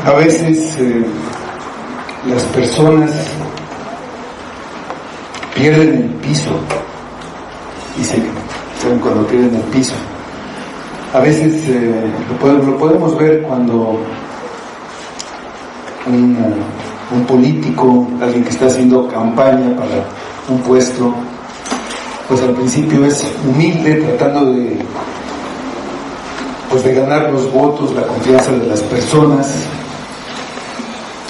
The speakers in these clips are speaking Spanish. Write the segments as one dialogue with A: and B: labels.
A: A veces las personas pierden el piso y saben cuando pierden el piso. A veces lo podemos ver cuando un político, alguien que está haciendo campaña para un puesto, pues al principio es humilde, tratando de ganar los votos, la confianza de las personas,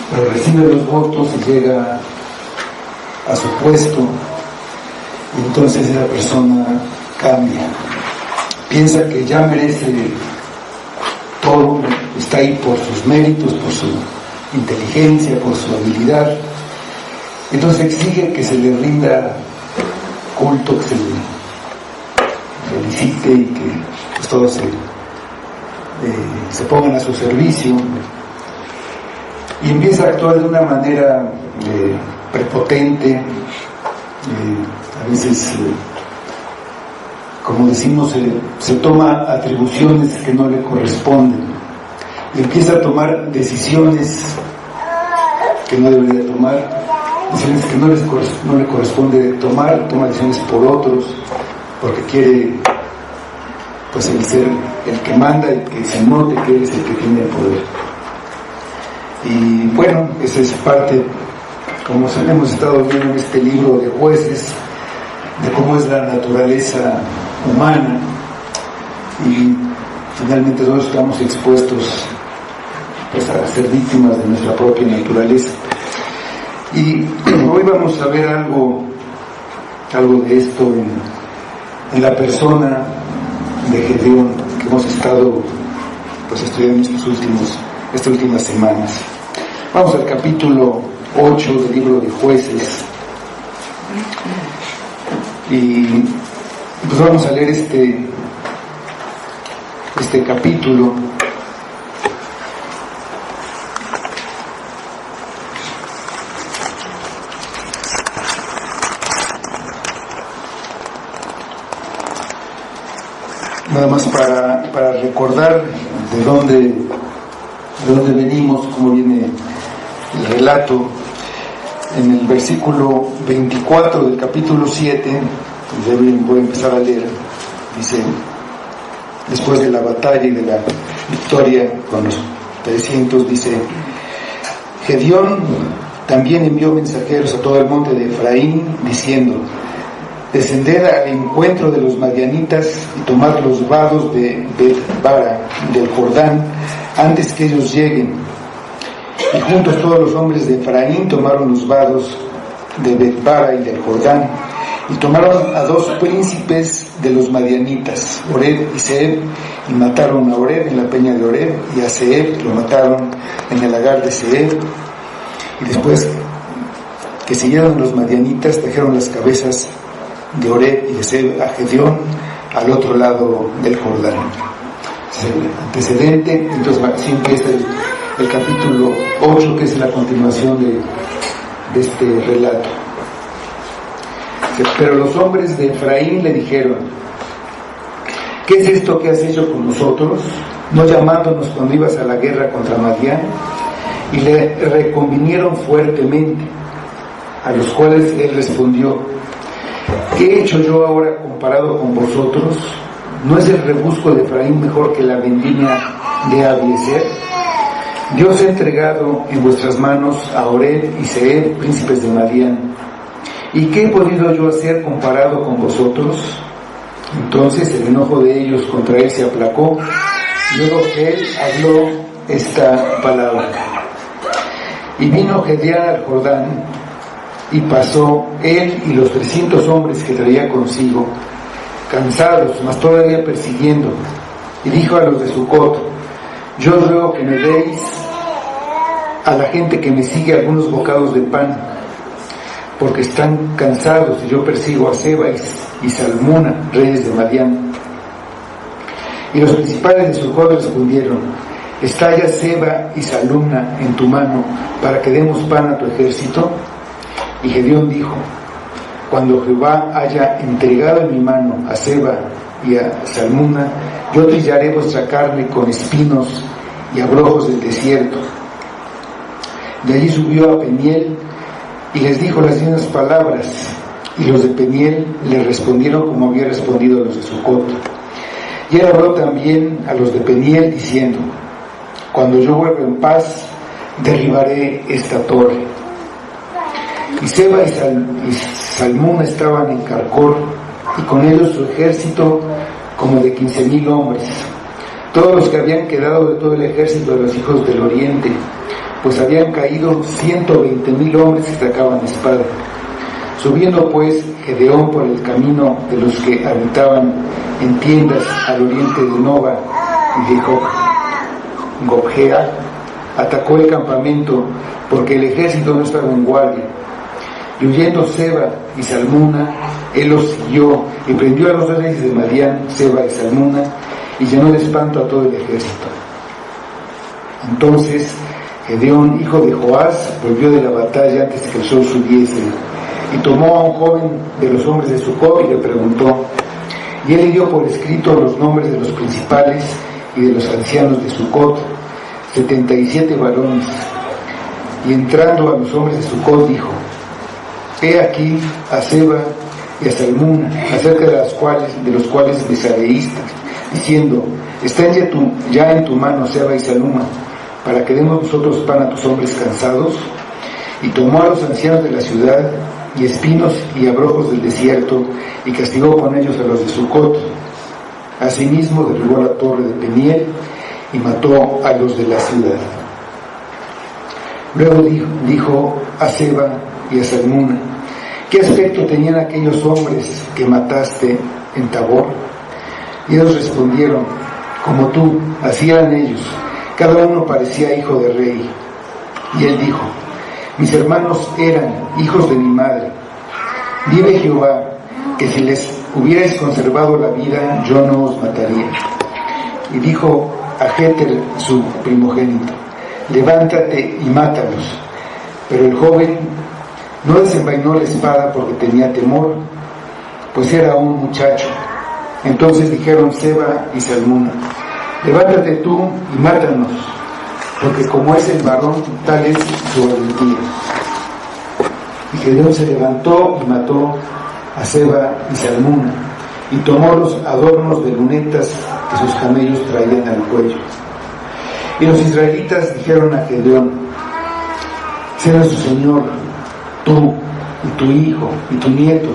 A: pero recibe los votos y llega a su puesto, y entonces esa persona cambia, piensa que ya merece todo, está ahí por sus méritos, por su inteligencia, por su habilidad, entonces exige que se le rinda culto, que se le felicite y que pues todos se pongan a su servicio, y empieza a actuar de una manera prepotente, a veces, como decimos, se toma atribuciones que no le corresponden, y empieza a tomar decisiones que no debería tomar, decisiones que no le corresponde tomar, toma decisiones por otros, porque quiere pues el ser el que manda, el que se note que es el que tiene el poder. Y bueno, esa es parte, como hemos estado viendo en este libro de Jueces, de cómo es la naturaleza humana, y finalmente todos estamos expuestos pues a ser víctimas de nuestra propia naturaleza. Y hoy vamos a ver algo de esto en la persona de Gedeón, que hemos estado pues estudiando estas últimas semanas. Vamos al capítulo 8 del libro de Jueces, y pues vamos a leer este capítulo. Nada más para recordar de dónde venimos, cómo viene el relato. En el versículo 24 del capítulo 7, voy a empezar a leer, dice: después de la batalla y de la victoria con los 300, dice: Gedeón también envió mensajeros a todo el monte de Efraín, diciendo: descended al encuentro de los madianitas y tomad los vados de Bet-bara del Jordán antes que ellos lleguen. Y juntos todos los hombres de Efraín tomaron los vados de Bet-bara y del Jordán, y tomaron a dos príncipes de los madianitas, Oreb y Zeeb, y mataron a Oreb en la peña de Oreb, y a Zeeb lo mataron en el lagar de Zeeb. Y después que siguieron los madianitas, trajeron las cabezas de Oreb y de Zeeb a Gedeón al otro lado del Jordán. Es el antecedente. Entonces así empieza el capítulo 8, que es la continuación de este relato. Pero los hombres de Efraín le dijeron: ¿qué es esto que has hecho con nosotros, no llamándonos cuando ibas a la guerra contra Madián? Y le reconvinieron fuertemente, a los cuales él respondió: ¿qué he hecho yo ahora comparado con vosotros? ¿No es el rebusco de Efraín mejor que la vendimia de Abiezer? Dios ha entregado en vuestras manos a Oreb y Zeeb, príncipes de Madián. ¿Y qué he podido yo hacer comparado con vosotros? Entonces el enojo de ellos contra él se aplacó. Luego él habló esta palabra: y vino Gedeón al Jordán, y pasó él y los 300 hombres que traía consigo, cansados, mas todavía persiguiendo, y dijo a los de Sucot: yo os ruego que me deis a la gente que me sigue algunos bocados de pan, porque están cansados, y yo persigo a Seba y Salmuna, reyes de Madián. Y los principales de Sucot respondieron: ¿está ya Seba y Salmuna en tu mano para que demos pan a tu ejército? Y Gedeón dijo: cuando Jehová haya entregado en mi mano a Seba y a Salmuna, yo trillaré vuestra carne con espinos y abrojos del desierto, De allí subió a Peniel y les dijo las mismas palabras, y los de Peniel le respondieron como había respondido a los de Sucot. Y él habló también a los de Peniel diciendo: cuando yo vuelva en paz, derribaré esta torre. Y Seba y Salmún estaban en Carcor, y con ellos su ejército como de 15,000 hombres, todos los que habían quedado de todo el ejército de los hijos del oriente, pues habían caído 120,000 hombres que sacaban espada. Subiendo pues Gedeón por el camino de los que habitaban en tiendas al oriente de Nova y de Gobjea, atacó el campamento porque el ejército no estaba en guardia. Y huyendo Seba y Salmuna, él los siguió y prendió a los dos reyes de Madián, Seba y Salmuna, y llenó de espanto a todo el ejército. Entonces Gedeón, hijo de Joás, volvió de la batalla antes de que el sol subiese, y tomó a un joven de los hombres de Sucot y le preguntó, y él le dio por escrito los nombres de los principales y de los ancianos de Sucot, 77 varones. Y entrando a los hombres de Sucot dijo: he aquí a Seba y a Salmún, acerca de los cuales besareíste, diciendo: están ya en tu mano Seba y Salmún, para que demos nosotros pan a tus hombres cansados. Y tomó a los ancianos de la ciudad, y espinos y abrojos del desierto, y castigó con ellos a los de Sucot. Asimismo derribó la torre de Peniel, y mató a los de la ciudad. Luego dijo a Seba y a Salmún: ¿qué aspecto tenían aquellos hombres que mataste en Tabor? Y ellos respondieron: como tú, así eran ellos, cada uno parecía hijo de rey. Y él dijo: mis hermanos eran hijos de mi madre. Vive Jehová, que si les hubierais conservado la vida, yo no os mataría. Y dijo a Jeter, su primogénito: levántate y mátalos. Pero el joven no desenvainó la espada porque tenía temor, pues era un muchacho. Entonces dijeron Seba y Salmún: levántate tú y mátanos, porque como es el varón, tal es su valentía. Y Gedeón se levantó y mató a Seba y Salmún, y tomó los adornos de lunetas que sus camellos traían al cuello. Y los israelitas dijeron a Gedeón: sea nuestro Señor, tú y tu hijo y tu nieto,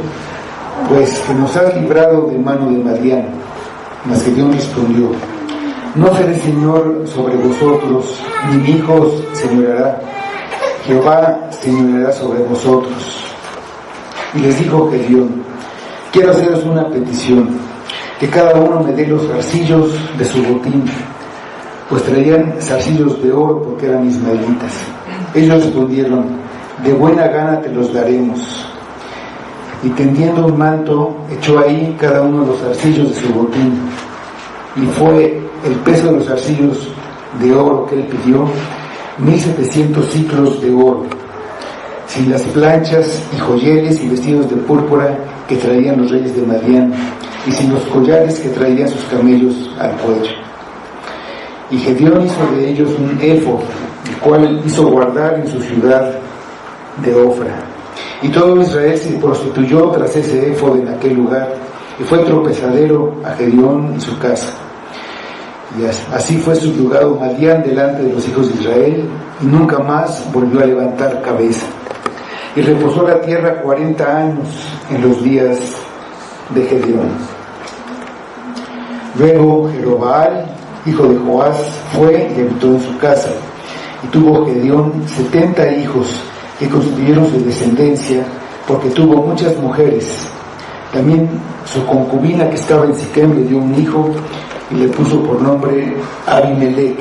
A: pues que nos has librado de mano de Madián. Mas Gedeón respondió: no seré Señor sobre vosotros, ni mi hijo señoreará. Jehová señoreará sobre vosotros. Y les dijo Gedeón: quiero haceros una petición, que cada uno me dé los zarcillos de su botín, pues traían zarcillos de oro porque eran ismaelitas. Ellos respondieron: de buena gana te los daremos. Y tendiendo un manto, echó ahí cada uno los zarcillos de su botín, y fue el peso de los zarcillos de oro que él pidió 1,700 ciclos de oro, sin las planchas y joyeles y vestidos de púrpura que traían los reyes de Madián, y sin los collares que traían sus camellos al cuello. Y Gedeón hizo de ellos un éfod, el cual hizo guardar en su ciudad de Ofra. Y todo Israel se prostituyó tras ese éfod en aquel lugar, y fue tropezadero a Gedeón y su casa. Y así fue subyugado Madián delante de los hijos de Israel, y nunca más volvió a levantar cabeza. Y reposó la tierra 40 años en los días de Gedeón. Luego Jerobaal, hijo de Joás, fue y habitó en su casa. Y tuvo Gedeón 70 hijos, que constituyeron su descendencia, porque tuvo muchas mujeres. También su concubina que estaba en Siquem le dio un hijo, y le puso por nombre Abimelech.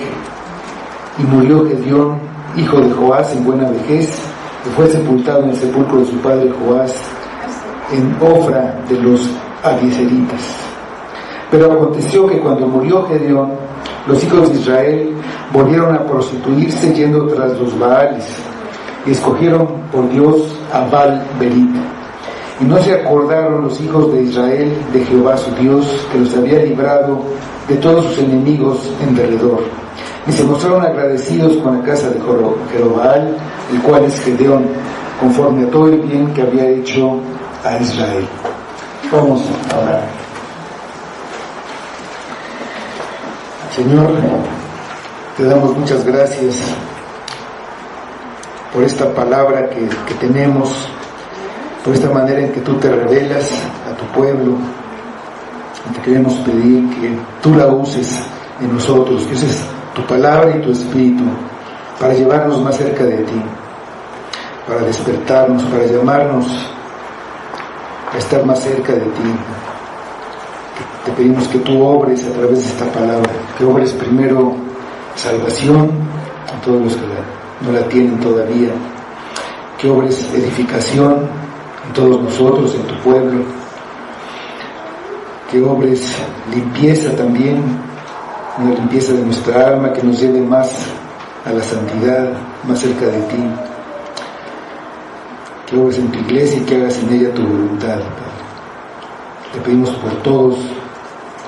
A: Y murió Gedeón, hijo de Joás, en buena vejez, y fue sepultado en el sepulcro de su padre Joás, en Ofra de los Abiezeritas. Pero aconteció que cuando murió Gedeón, los hijos de Israel volvieron a prostituirse yendo tras los Baales, y escogieron por Dios a Baal-Berit. Y no se acordaron los hijos de Israel de Jehová su Dios, que los había librado de todos sus enemigos en derredor. y se mostraron agradecidos con la casa de Jerobaal, el cual es Gedeón, conforme a todo el bien que había hecho a Israel. Vamos a orar. Señor, te damos muchas gracias por esta palabra que tenemos, por esta manera en que tú te revelas a tu pueblo. Y te queremos pedir que tú la uses en nosotros, que uses tu palabra y tu espíritu para llevarnos más cerca de ti, para despertarnos, para llamarnos a estar más cerca de ti. Te pedimos que tú obres a través de esta palabra, que obres primero salvación a todos los que no la tienen todavía, que obres edificación en todos nosotros, en tu pueblo, que obres limpieza también, una limpieza de nuestra alma que nos lleve más a la santidad, más cerca de ti, que obres en tu iglesia y que hagas en ella tu voluntad, Padre. Te pedimos por todos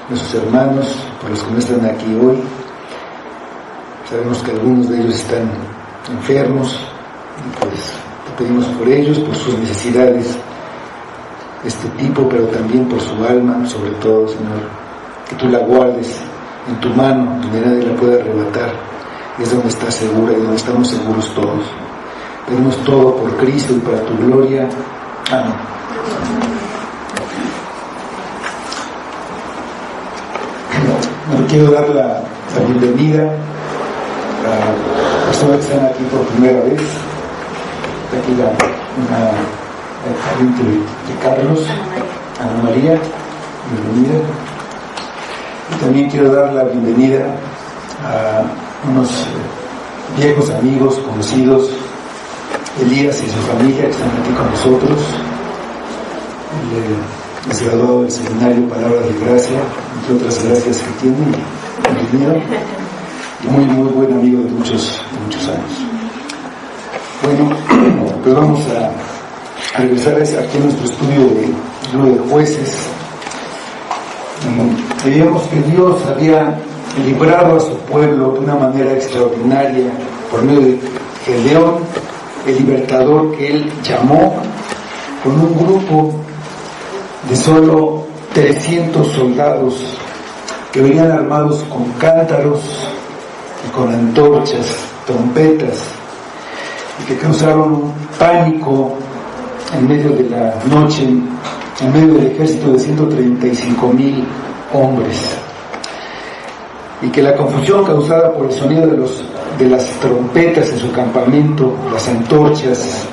A: nuestros hermanos, por los que no están aquí hoy. Sabemos que algunos de ellos están enfermos y pues te pedimos por ellos, por sus necesidades de este tipo, pero también por su alma, sobre todo, Señor, que tú la guardes en tu mano, donde nadie la pueda arrebatar, y es donde está segura y donde estamos seguros todos. Pedimos todo por Cristo y para tu gloria. Amén. Bueno, quiero dar la bienvenida a personas que están aquí por primera vez. Aquí una pariente de Carlos, Ana María, bienvenida. Y también quiero dar la bienvenida a unos viejos amigos, conocidos, Elías y su familia, que están aquí con nosotros. Él es graduado del seminario Palabras de Gracia, entre otras gracias que tiene, ingeniero, y muy buen amigo de muchos años. Bueno, pues vamos a regresar aquí a nuestro estudio de libro de Jueces. Veíamos que Dios había librado a su pueblo de una manera extraordinaria por medio de Gedeón, el libertador que él llamó, con un grupo de solo 300 soldados que venían armados con cántaros y con antorchas, trompetas, y que causaron un pánico en medio de la noche, en medio del ejército de 135,000 hombres, y que la confusión causada por el sonido de las trompetas en su campamento, las antorchas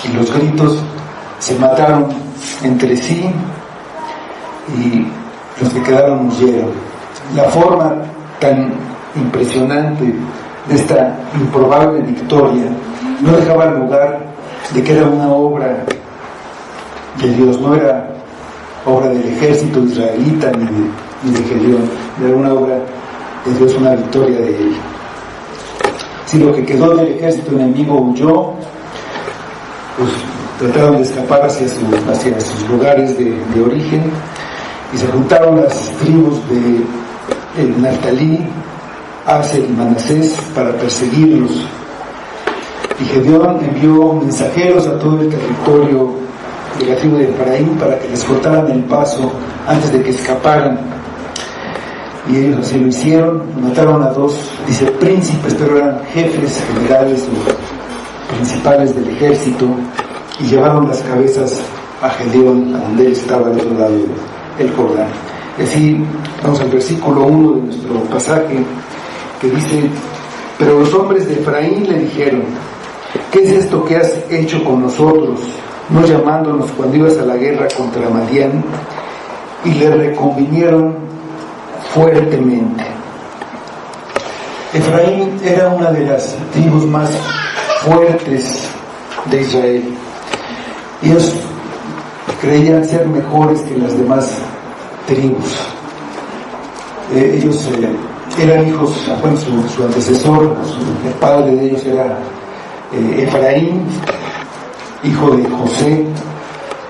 A: y los gritos, se mataron entre sí y los que quedaron huyeron. La forma tan impresionante de esta improbable victoria no dejaba lugar de que era una obra de Dios, no era obra del ejército israelita ni de Gedeón, era una obra de Dios, una victoria de él. Si lo que quedó del ejército enemigo huyó, pues trataron de escapar hacia sus lugares de origen, y se juntaron las tribus de Naftalí, Aser y Manasés para perseguirlos. Y Gedeón envió mensajeros a todo el territorio de la tribu de Efraín para que les cortaran el paso antes de que escaparan. Y ellos así lo hicieron. Mataron a 2, dice, príncipes, pero eran jefes generales o principales del ejército, y llevaron las cabezas a Gedeón, a donde él estaba al otro lado del Jordán. Y así vamos al versículo 1 de nuestro pasaje, que dice: pero los hombres de Efraín le dijeron: ¿qué es esto que has hecho con nosotros, no llamándonos cuando ibas a la guerra contra Madián? Y le reconvinieron fuertemente. Efraín era una de las tribus más fuertes de Israel. Ellos creían ser mejores que las demás tribus. Ellos eran hijos, bueno, su antecesor, el padre de ellos era Efraín, hijo de José,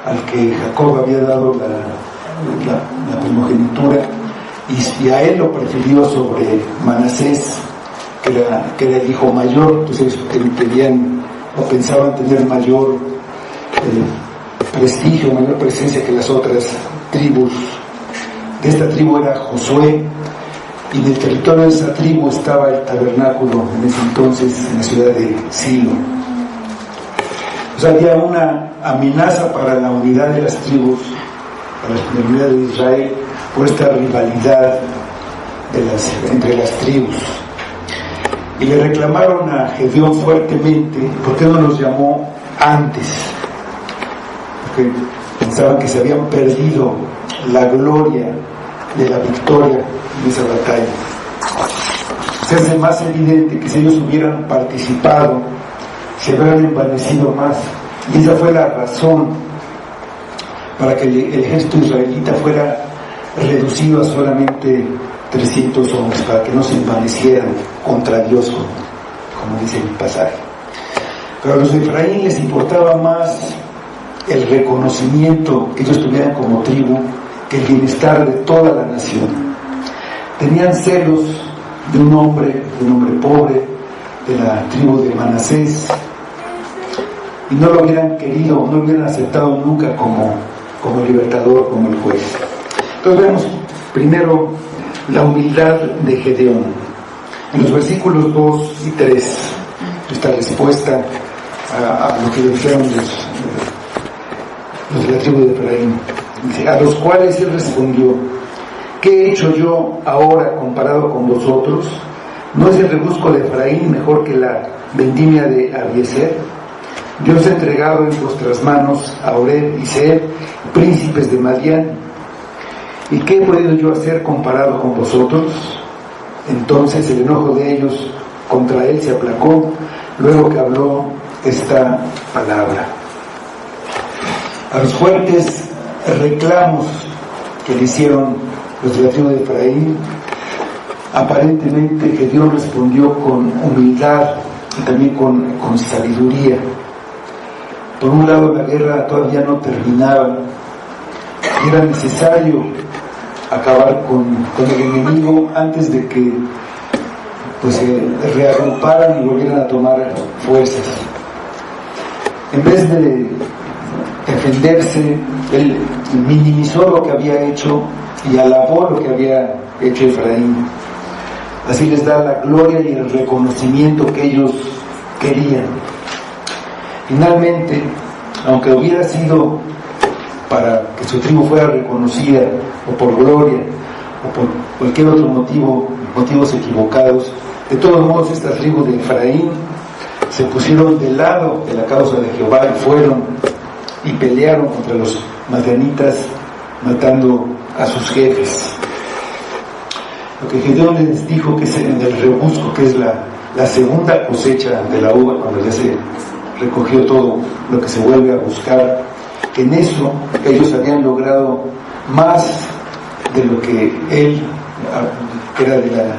A: al que Jacob había dado la primogenitura, y a él lo prefirió sobre Manasés, que era el hijo mayor, entonces querían o pensaban tener mayor prestigio, mayor presencia que las otras tribus. De esta tribu era Josué, y en el territorio de esa tribu estaba el tabernáculo en ese entonces en la ciudad de Silo. O sea, había una amenaza para la unidad de las tribus, para la unidad de Israel, por esta rivalidad entre las tribus. Y le reclamaron a Gedeón fuertemente, ¿por qué no los llamó antes? Porque pensaban que se habían perdido la gloria de la victoria en esa batalla. Se hace más evidente que si ellos hubieran participado, se hubieran envanecido más. Y esa fue la razón para que el ejército israelita fuera reducido a solamente 300 hombres, para que no se envanecieran contra Dios, como dice el pasaje. Pero a los de Efraín les importaba más el reconocimiento que ellos tuvieran como tribu que el bienestar de toda la nación. Tenían celos de un hombre pobre, de la tribu de Manasés, y no lo hubieran querido, no lo hubieran aceptado nunca como libertador, como el juez. Entonces vemos primero la humildad de Gedeón. En los versículos 2 y 3, esta respuesta a lo que le dijeron los de la tribu de Efraín. Dice, a los cuales él respondió, ¿qué he hecho yo ahora comparado con vosotros? ¿No es el rebusco de Efraín mejor que la vendimia de Abiezer? Yo os he entregado en vuestras manos a Oreb y Zeeb, príncipes de Madián. ¿Y qué he podido yo hacer comparado con vosotros? Entonces el enojo de ellos contra él se aplacó, luego que habló esta palabra. A los fuertes reclamos que le hicieron los de la tribu de Efraín, aparentemente Gedeón respondió con humildad y también con sabiduría. Por un lado, la guerra todavía no terminaba y era necesario acabar con el enemigo antes de que se reagruparan y volvieran a tomar fuerzas. En vez de defenderse, él minimizó lo que había hecho y alabó lo que había hecho Efraín. Así les da la gloria y el reconocimiento que ellos querían. Finalmente, aunque hubiera sido para que su tribu fuera reconocida, o por gloria, o por cualquier otro motivos equivocados, de todos modos esta tribu de Efraín se pusieron del lado de la causa de Jehová y fueron y pelearon contra los madianitas, matando a sus jefes. Lo que Gedeón les dijo que es en el rebusco, que es la segunda cosecha de la uva, cuando ya se recogió todo lo que se vuelve a buscar, que en eso ellos habían logrado más de lo que él, que era de la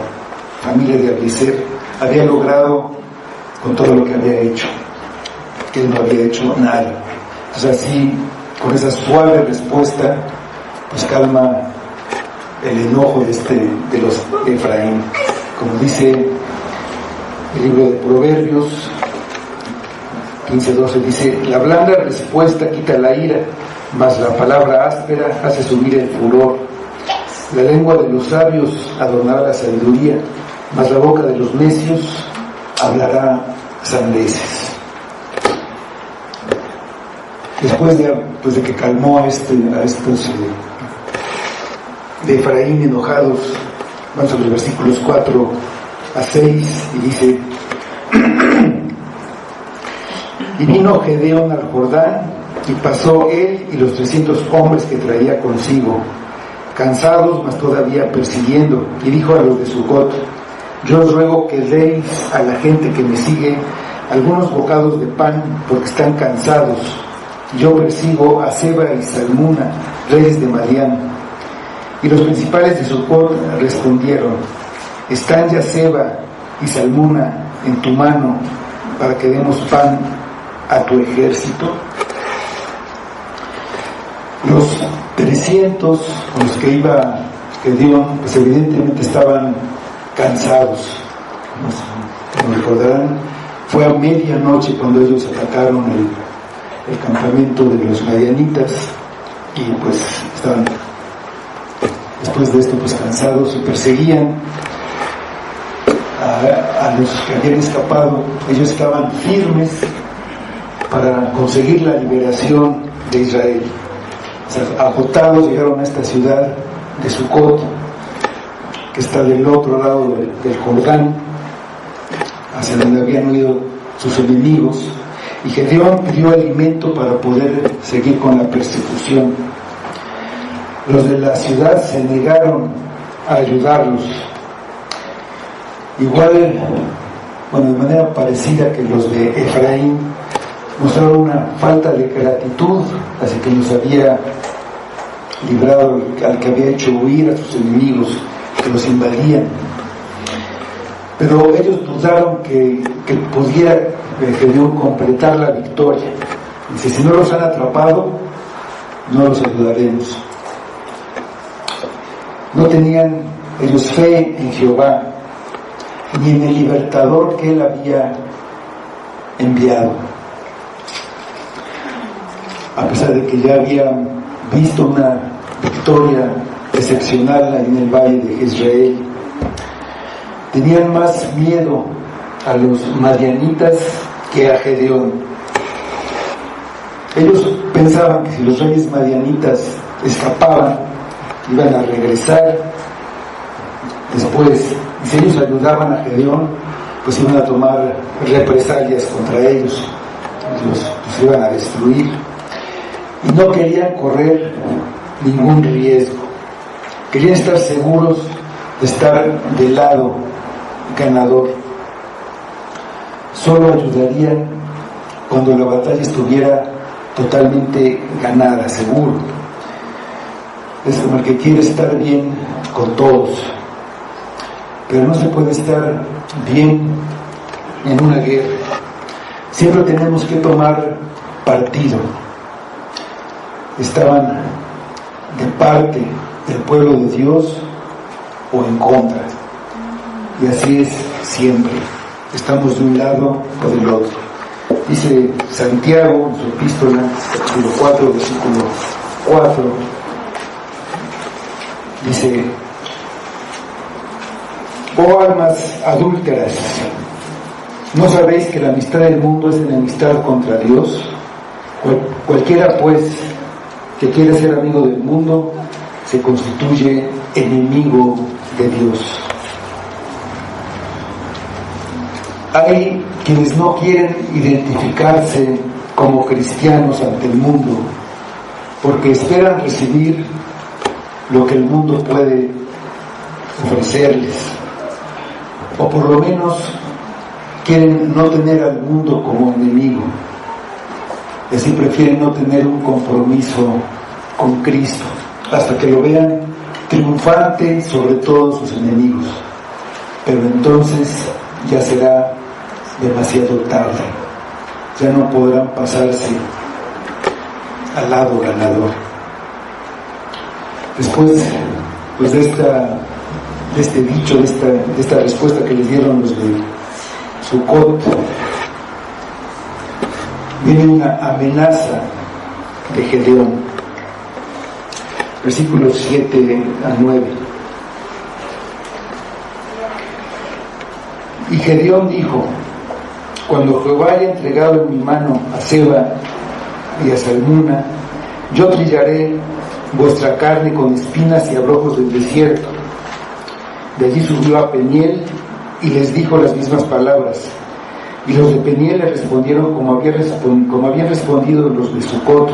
A: familia de Abiezer, había logrado con todo lo que había hecho, que él no había hecho nada. Entonces así, con esa suave respuesta, pues calma el enojo de los Efraín. Como dice el libro de Proverbios 15:12, dice, la blanda respuesta quita la ira, mas la palabra áspera hace subir el furor. La lengua de los sabios adornará la sabiduría, mas la boca de los necios hablará sandeces. Después de que calmó a estos de Efraín enojados, vamos a los versículos 4 a 6, y dice, y vino Gedeón al Jordán, y pasó él y los 300 hombres que traía consigo, cansados, mas todavía persiguiendo, y dijo a los de Sucot, yo os ruego que deis a la gente que me sigue algunos bocados de pan, porque están cansados. Yo persigo a Seba y Salmuna, reyes de Madián. Y los principales de Sucot respondieron, ¿están ya Seba y Salmuna en tu mano para que demos pan a tu ejército? Los 300 con los que iba Gedeón, pues evidentemente estaban cansados, como recordarán, fue a medianoche cuando ellos atacaron el campamento de los madianitas, y pues estaban después de esto pues cansados y perseguían a los que habían escapado. Ellos estaban firmes para conseguir la liberación de Israel. O sea, agotados llegaron a esta ciudad de Sucot, que está del otro lado del Jordán, hacia donde habían huido sus enemigos, y Gedeón pidió alimento para poder seguir con la persecución. Los de la ciudad se negaron a ayudarlos. Igual, de manera parecida que los de Efraín mostraron una falta de gratitud hacia quien los había librado, al que había hecho huir a sus enemigos que los invadían. Pero ellos dudaron que pudiera Gedeón completar la victoria. Dice: si no los han atrapado, no los ayudaremos. No tenían ellos fe en Jehová ni en el libertador que él había enviado, a pesar de que ya habían visto una victoria excepcional en el valle de Jezreel. Tenían más miedo a los madianitas que a Gedeón. Ellos pensaban que si los reyes madianitas escapaban, iban a regresar después, y si ellos ayudaban a Gedeón, pues iban a tomar represalias contra ellos, los iban a destruir, y no querían correr ningún riesgo. Querían estar seguros de estar del lado ganador. Solo ayudarían cuando la batalla estuviera totalmente ganada, seguro. Es como el que quiere estar bien con todos, pero no se puede estar bien en una guerra. Siempre tenemos que tomar partido. Estaban de parte del pueblo de Dios o en contra, y así es siempre. Estamos de un lado o del otro. Dice Santiago en su epístola, capítulo 4, versículo 4, dice: oh almas adúlteras, ¿no sabéis que la amistad del mundo es enemistad contra Dios? Cualquiera pues que quiere ser amigo del mundo se constituye enemigo de Dios. Hay quienes no quieren identificarse como cristianos ante el mundo porque esperan recibir lo que el mundo puede ofrecerles, o por lo menos quieren no tener al mundo como enemigo, y así prefieren no tener un compromiso con Cristo hasta que lo vean triunfante sobre todos sus enemigos. Pero entonces ya será demasiado tarde, ya no podrán pasarse al lado ganador. Después pues de este dicho, de esta respuesta que les dieron los de Sucot, viene una amenaza de Gedeón, versículos 7 a 9. Y Gedeón dijo: cuando Jehová haya entregado en mi mano a Seba y a Salmuna, yo trillaré vuestra carne con espinas y abrojos del desierto. De allí subió a Peniel y les dijo las mismas palabras. Y los de Peniel le respondieron como habían respondido los de Sucot.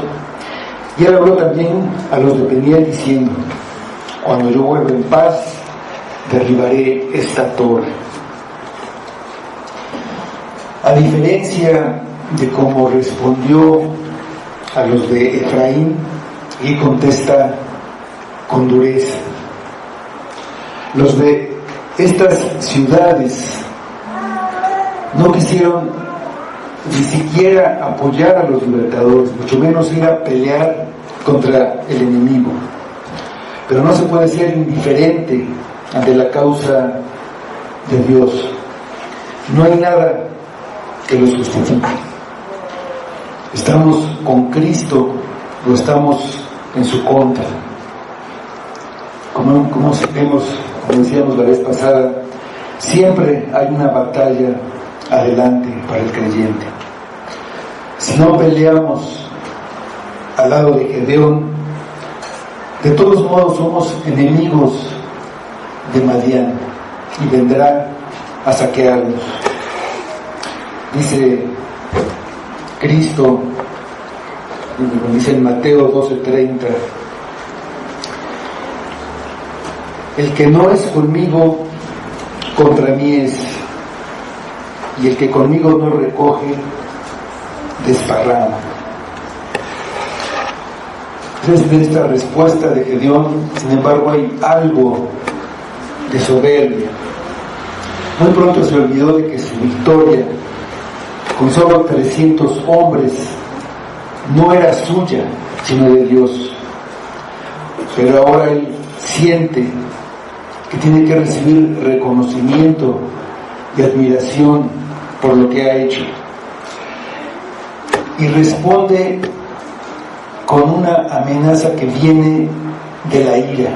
A: Y él habló también a los de Peniel diciendo: cuando yo vuelva en paz, derribaré esta torre. A diferencia de cómo respondió a los de Efraín, y contesta con dureza. Los de estas ciudades no quisieron ni siquiera apoyar a los libertadores, mucho menos ir a pelear contra el enemigo. Pero no se puede ser indiferente ante la causa de Dios. no hay nada que los justifique. ¿Estamos con Cristo o estamos en su contra? Como decíamos la vez pasada, siempre hay una batalla adelante para el creyente. Si no peleamos al lado de Gedeón, de todos modos somos enemigos de Madián y vendrá a saquearnos. Dice Cristo, dice en Mateo 12:30, el que no es conmigo, contra mí es, y el que conmigo no recoge, desparrama. Desde esta respuesta de Gedeón, sin embargo, hay algo de soberbia. Muy pronto se olvidó de que su victoria, con solo 300 hombres, no era suya, sino de Dios. Pero ahora él siente que tiene que recibir reconocimiento y admiración por lo que ha hecho. Y responde con una amenaza que viene de la ira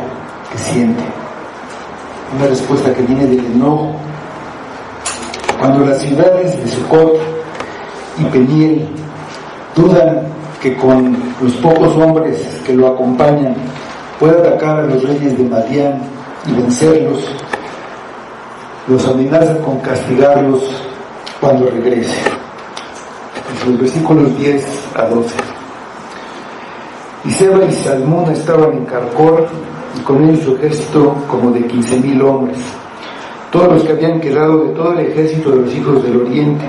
A: que siente. Una respuesta que viene del enojo. Cuando las ciudades de Sucot y Peniel dudan que con los pocos hombres que lo acompañan pueda atacar a los reyes de Madián y vencerlos, los amenaza con castigarlos cuando regrese. En los versículos 10 a 12. Y Seba y Salmuna estaban en Carcor, y con ellos su ejército como de 15,000 hombres, todos los que habían quedado de todo el ejército de los hijos del oriente,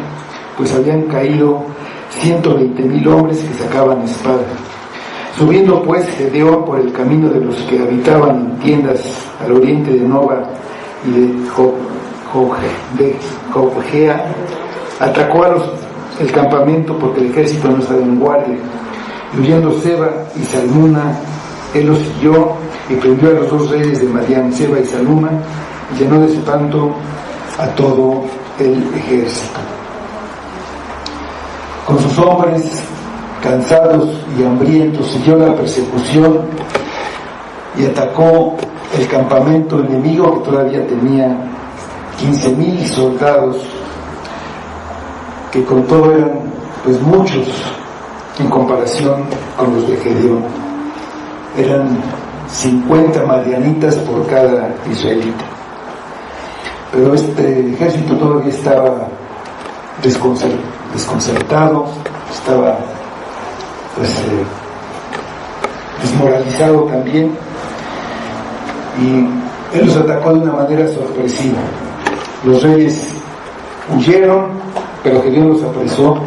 A: pues habían caído 120,000 hombres que sacaban espada. Subiendo pues Gedeón por el camino de los que habitaban en tiendas al oriente de Noba y de Jogea, atacó el campamento porque el ejército no estaba en guardia. Y huyendo Seba y Salmuna, él los siguió y prendió a los dos reyes de Madián, Seba y Salmuna, y llenó de espanto a todo el ejército. Con sus hombres cansados y hambrientos siguió la persecución y atacó el campamento enemigo, que todavía tenía 15,000 soldados, que con todo eran pues muchos en comparación con los de Gedeón. Eran 50 madianitas por cada israelita. Pero este ejército todavía estaba desconcertado, estaba desmoralizado también, y él los atacó de una manera sorpresiva. Los reyes huyeron, pero Gedeón los apresó,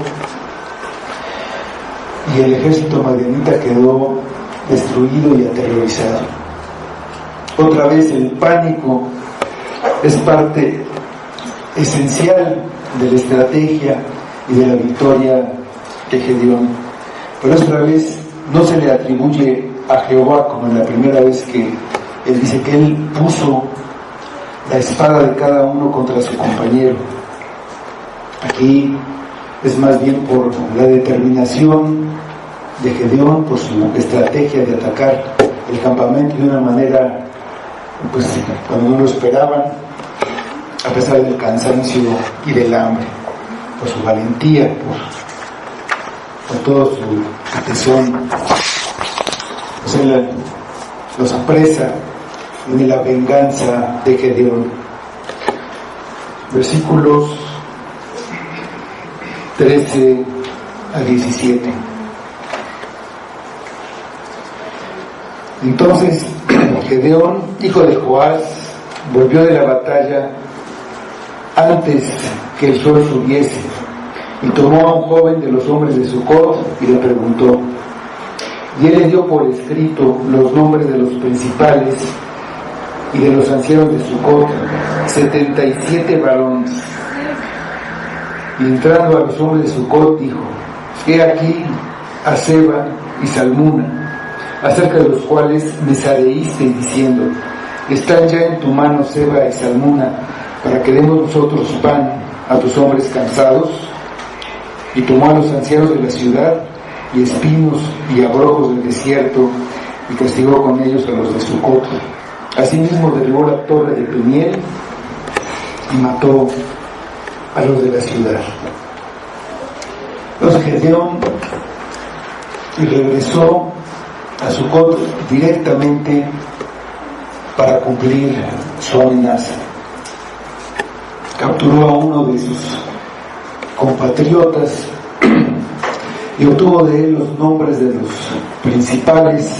A: y el ejército madianita quedó destruido y aterrorizado. Otra vez el pánico es parte esencial de la estrategia y de la victoria de Gedeón. Pero esta vez no se le atribuye a Jehová como en la primera vez que él dice que él puso la espada de cada uno contra su compañero. Aquí es más bien por la determinación de Gedeón, por su estrategia de atacar el campamento de una manera pues cuando no lo esperaban, a pesar del cansancio y del hambre, por su valentía, por todo su tesón. Pues él los apresa en la venganza de Gedeón. Versículos 13 a 17. Entonces Gedeón, hijo de Joás, volvió de la batalla antes que el sol subiese, y tomó a un joven de los hombres de Sucot y le preguntó, y él le dio por escrito los nombres de los principales y de los ancianos de Sucot, 77 varones. Y entrando a los hombres de Sucot dijo, he aquí a Seba y Salmuna, acerca de los cuales me sareíste diciendo, están ya en tu mano Seba y Salmuna, para que demos nosotros pan a tus hombres cansados, y tomó a los ancianos de la ciudad, y espinos y abrojos del desierto, y castigó con ellos a los de Sucot. Asimismo derribó la torre de Peniel, y mató a los de la ciudad. Entonces Gedeón regresó a Sucot directamente para cumplir su amenaza. Capturó a uno de sus compatriotas y obtuvo de él los nombres de los principales,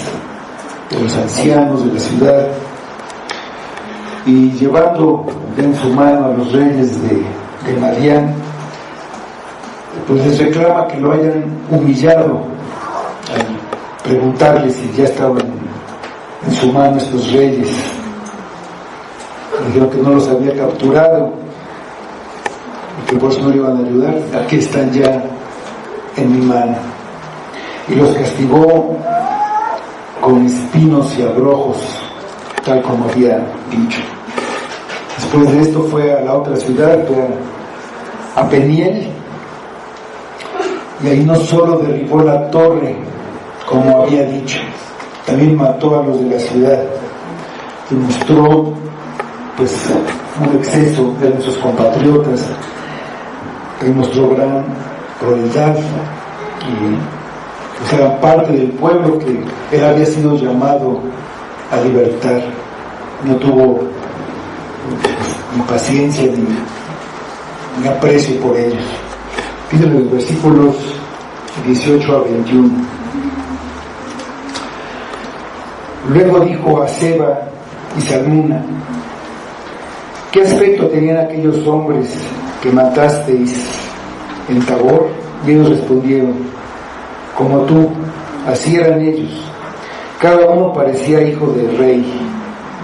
A: de los ancianos de la ciudad, y llevando en su mano a los reyes de Madián, pues les reclama que lo hayan humillado al preguntarles si ya estaban en su mano estos reyes. Dijeron que no los había capturado y que por eso no le iban a ayudar. Aquí están ya en mi mano. Y los castigó con espinos y abrojos, tal como había dicho. Después de esto fue a la otra ciudad, fue a Peniel, y ahí no solo derribó la torre, como había dicho, también mató a los de la ciudad, y mostró pues un exceso de sus compatriotas, y mostró gran crueldad, y pues eran parte del pueblo que él había sido llamado a libertar. No tuvo ni paciencia ni aprecio por ellos. Fíjense los versículos 18 a 21. Luego dijo a Seba y Salmuna: ¿qué aspecto tenían aquellos hombres que matasteis en Tabor? Y ellos respondieron: como tú, así eran ellos. Cada uno parecía hijo de rey.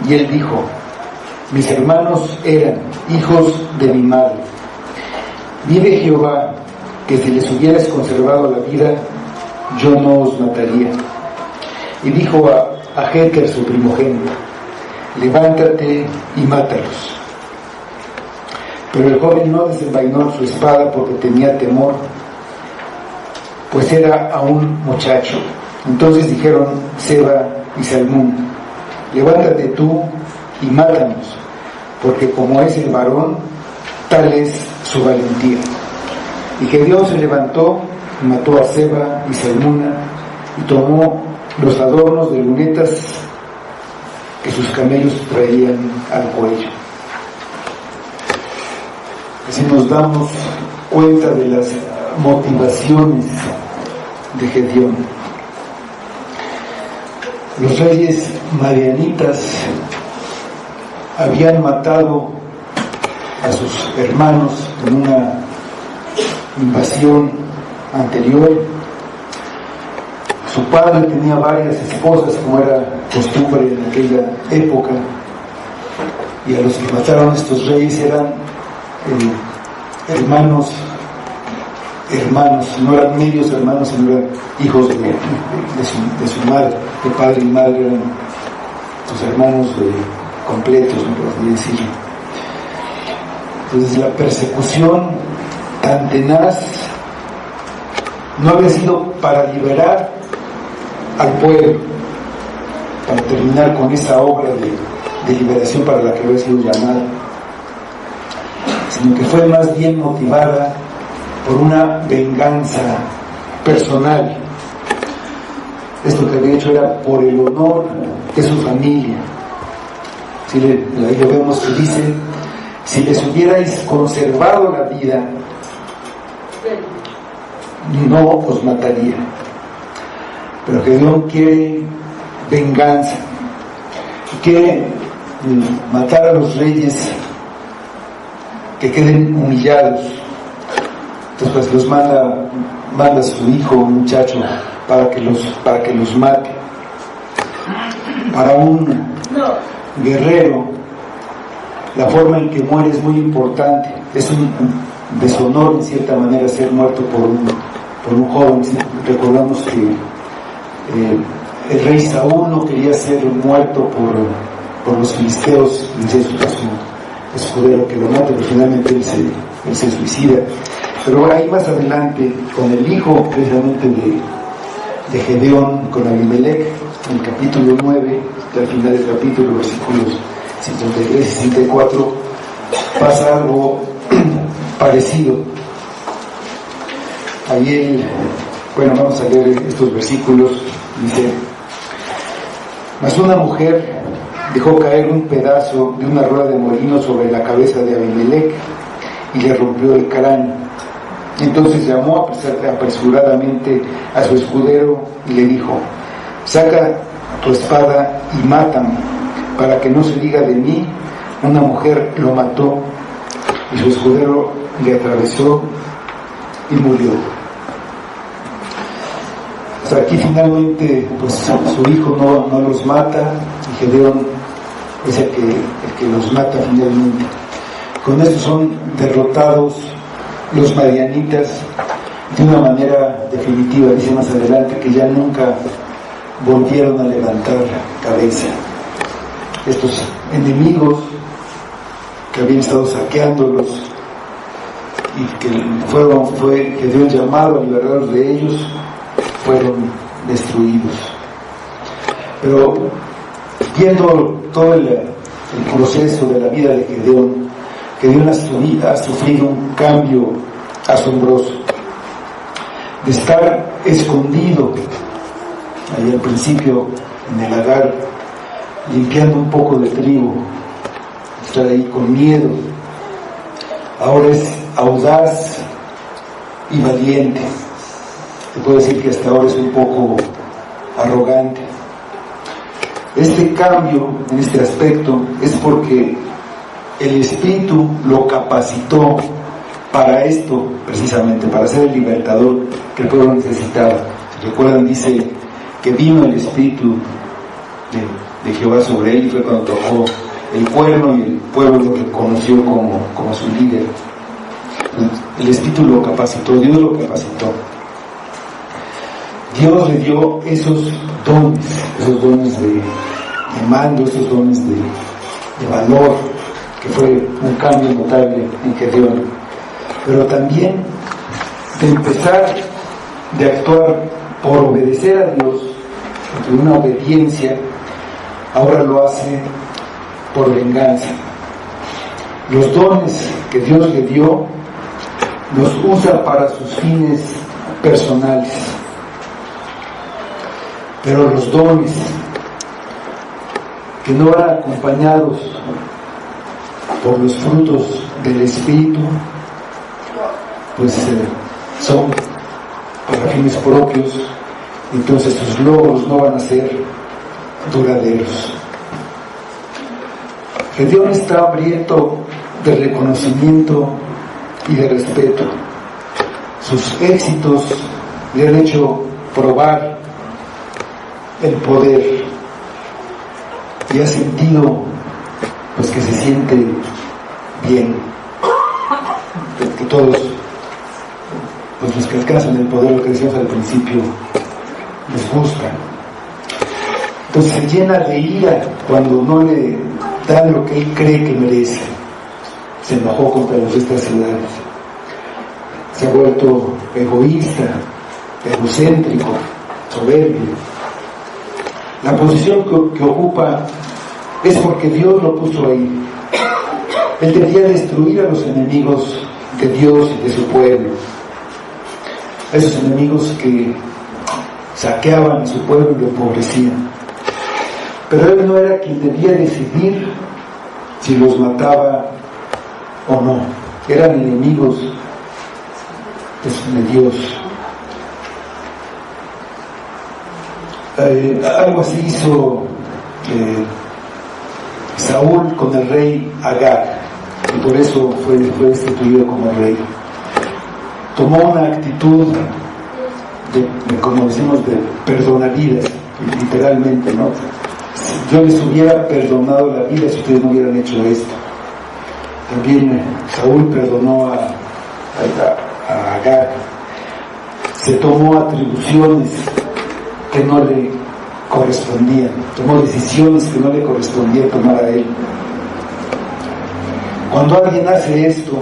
A: Y él dijo: mis hermanos eran hijos de mi madre. Vive Jehová, que si les hubieras conservado la vida, yo no os mataría. Y dijo a Jeter, su primogénito: levántate y mátalos. Pero el joven no desenvainó su espada porque tenía temor, pues era aún muchacho. Entonces dijeron Seba y Salmún: levántate tú y mátanos, porque como es el varón, tal es su valentía. Y Gedeón se levantó y mató a Seba y Salmuna, y tomó los adornos de lunetas que sus camellos traían al cuello. Así nos damos cuenta de las motivaciones de Gedeón. Los reyes madianitas habían matado a sus hermanos en una invasión anterior. Su padre tenía varias esposas, como era costumbre en aquella época, y a los que mataron estos reyes eran hermanos, no eran medios hermanos, sino eran hijos de su madre. El padre y madre eran sus hermanos completos, ¿no?, por así decirlo. Entonces la persecución tan tenaz no había sido para liberar al pueblo, para terminar con esa obra de liberación para la que había sido llamada, sino que fue más bien motivada por una venganza personal. Esto que había hecho era por el honor de su familia. Ahí lo vemos que dice: si les hubierais conservado la vida, no os mataría. Pero Gedeón quiere venganza, quiere matar a los reyes, que queden humillados. Entonces pues los manda a su hijo, un muchacho, para que los mate. Para un guerrero, la forma en que muere es muy importante. Es un deshonor en cierta manera ser muerto por un joven. Recordamos que el rey Saúl no quería ser muerto por los filisteos, y es su escudero que lo mata, pero finalmente él él se suicida. Pero ahí más adelante, con el hijo precisamente de Gedeón, con Abimelech, en el capítulo 9, al final del capítulo, versículos 53 y 54, pasa algo parecido. Ahí vamos a leer estos versículos. Dice: mas una mujer dejó caer un pedazo de una rueda de molino sobre la cabeza de Abimelech y le rompió el cráneo. Entonces llamó apresuradamente a su escudero y le dijo: saca tu espada y mátame, para que no se diga de mí, una mujer lo mató. Y su escudero le atravesó y murió. Aquí finalmente pues su hijo no los mata, y Gedeón es el que los mata finalmente. Con esto son derrotados los madianitas de una manera definitiva. Dice más adelante que ya nunca volvieron a levantar cabeza. Estos enemigos que habían estado saqueándolos y que fue Gedeón llamado a liberarlos de ellos, fueron destruidos. Pero viendo todo el proceso de la vida de Gedeón ha sufrido un cambio asombroso. De estar escondido ahí al principio en el lagar, limpiando un poco de trigo, estar ahí con miedo, ahora es audaz y valiente. Te puedo decir que hasta ahora es un poco arrogante. Este cambio en este aspecto es porque el Espíritu lo capacitó para esto, precisamente, para ser el libertador que el pueblo necesitaba. Si recuerdan, dice que vino el Espíritu de Jehová sobre él, y fue cuando tocó el cuerno y el pueblo lo reconoció como su líder. El Espíritu lo capacitó, Dios lo capacitó. Dios le dio esos dones de mando, esos dones de valor, que fue un cambio notable en Gedeón. Pero también de empezar, de actuar por obedecer a Dios, de una obediencia, ahora lo hace por venganza. Los dones que Dios le dio los usa para sus fines personales. Pero los dones que no van acompañados por los frutos del Espíritu, pues son para fines propios, entonces sus logros no van a ser duraderos. Gedeón está hambriento de reconocimiento y de respeto. Sus éxitos le han hecho probar el poder y ha sentido pues que se siente bien, que todos pues los que alcanzan el poder, lo que decíamos al principio, les gusta. Entonces se llena de ira cuando no le dan lo que él cree que merece. Se enojó contra los de estas ciudades, se ha vuelto egoísta, egocéntrico, soberbio. La posición que ocupa es porque Dios lo puso ahí. Él debía destruir a los enemigos de Dios y de su pueblo, a esos enemigos que saqueaban a su pueblo y lo empobrecían. Pero él no era quien debía decidir si los mataba o no. Eran enemigos de Dios. Algo así hizo Saúl con el rey Agag, y por eso fue destituido como rey. Tomó una actitud de como decimos, de perdonavidas, literalmente, ¿no? Yo les hubiera perdonado la vida si ustedes no hubieran hecho esto. También Saúl perdonó a Agag. Se tomó atribuciones que no le correspondían, tomó decisiones que no le correspondía tomar a él. Cuando alguien hace esto,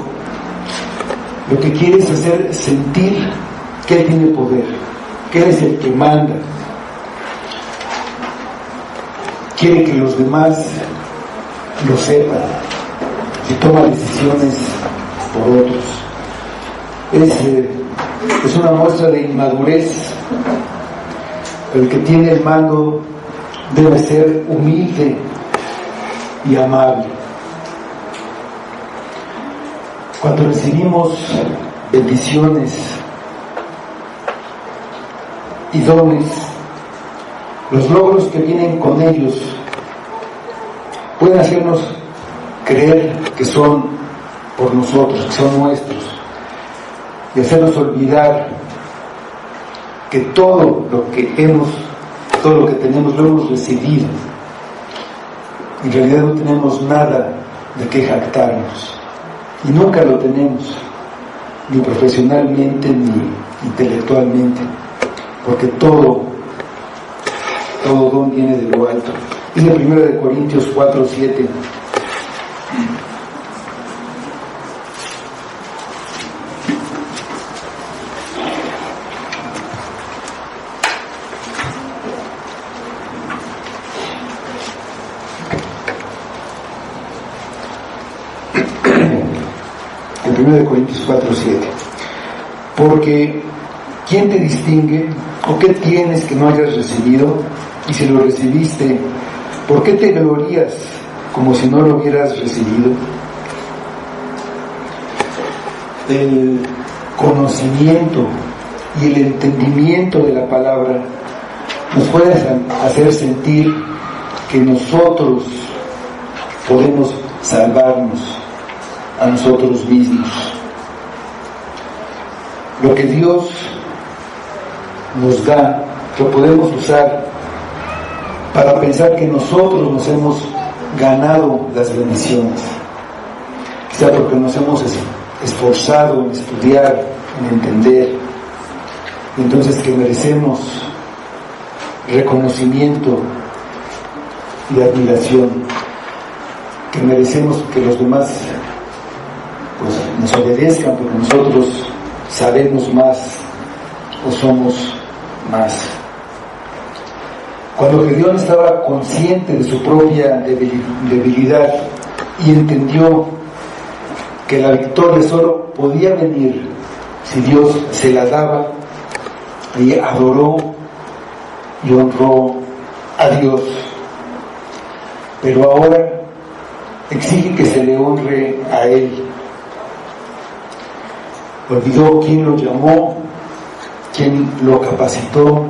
A: Lo que quiere es hacer sentir que Él tiene poder, que Él es el que manda. Quiere que los demás lo sepan y toma decisiones por otros. Es una muestra de inmadurez. El que tiene el mando debe ser humilde y amable. Cuando recibimos bendiciones y dones, los logros que vienen con ellos pueden hacernos creer que son por nosotros, que son nuestros, y hacernos olvidar que todo lo que tenemos lo hemos recibido. En realidad no tenemos nada de qué jactarnos, y nunca lo tenemos, ni profesionalmente ni intelectualmente, porque todo don viene de lo alto. Es la 1 Corintios 4:7. En 1 Corintios 4:7. Porque ¿quién te distingue? ¿O qué tienes que no hayas recibido? Y si lo recibiste, ¿por qué te glorías como si no lo hubieras recibido? El conocimiento y el entendimiento de la palabra nos puede hacer sentir que nosotros podemos salvarnos a nosotros mismos. Lo que Dios nos da, lo podemos usar para pensar que nosotros nos hemos ganado las bendiciones, quizá porque nos hemos esforzado en estudiar, en entender, y entonces que merecemos reconocimiento y admiración, que merecemos que los demás pues nos obedezcan porque nosotros sabemos más o somos más. Cuando Gedeón estaba consciente de su propia debilidad y entendió que la victoria solo podía venir si Dios se la daba, y adoró y honró a Dios, pero ahora exige que se le honre a Él. Olvidó quién lo llamó, quién lo capacitó,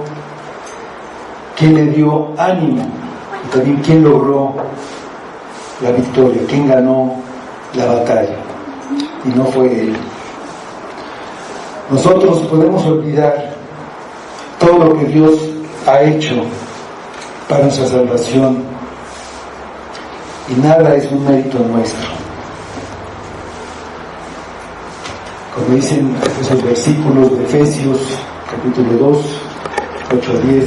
A: quién le dio ánimo, y también quién logró la victoria, quién ganó la batalla, y no fue Él. Nosotros podemos olvidar todo lo que Dios ha hecho para nuestra salvación, y nada es un mérito nuestro. Como dicen esos versículos de Efesios capítulo 2, 8 a 10,